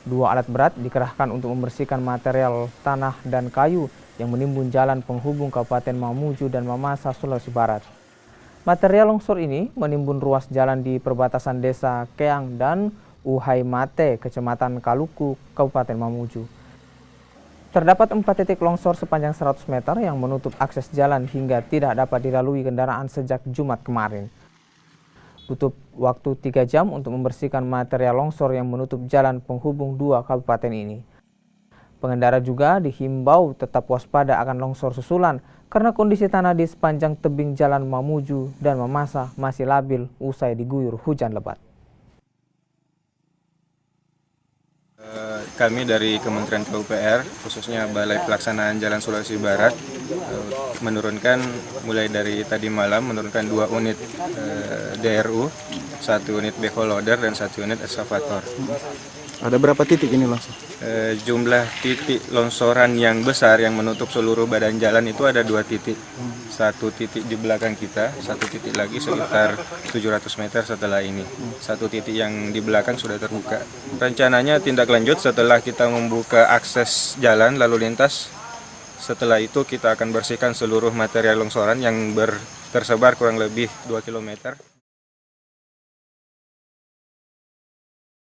Dua alat berat dikerahkan untuk membersihkan material tanah dan kayu yang menimbun jalan penghubung Kabupaten Mamuju dan Mamasa, Sulawesi Barat. Material longsor ini menimbun ruas jalan di perbatasan desa Keang dan Uhai Mate, Kecamatan Kaluku, Kabupaten Mamuju. Terdapat 4 titik longsor sepanjang 100 meter yang menutup akses jalan hingga tidak dapat dilalui kendaraan sejak Jumat kemarin. Butuh waktu 3 jam untuk membersihkan material longsor yang menutup jalan penghubung dua kabupaten ini. Pengendara juga dihimbau tetap waspada akan longsor susulan karena kondisi tanah di sepanjang tebing jalan Mamuju dan Mamasa masih labil usai diguyur hujan lebat. Kami dari Kementerian PUPR, khususnya Balai Pelaksanaan Jalan Sulawesi Barat, menurunkan mulai dari tadi malam menurunkan 2 unit DRU, 1 unit backhoe loader dan 1 unit ekskavator. Ada berapa titik ini langsung? Jumlah titik longsoran yang besar yang menutup seluruh badan jalan itu ada 2 titik. 1 titik di belakang kita, 1 titik lagi sekitar 700 meter setelah ini. 1 titik yang di belakang sudah terbuka. Rencananya tindak lanjut setelah kita membuka akses jalan lalu lintas, setelah itu kita akan bersihkan seluruh material longsoran yang tersebar kurang lebih 2 km.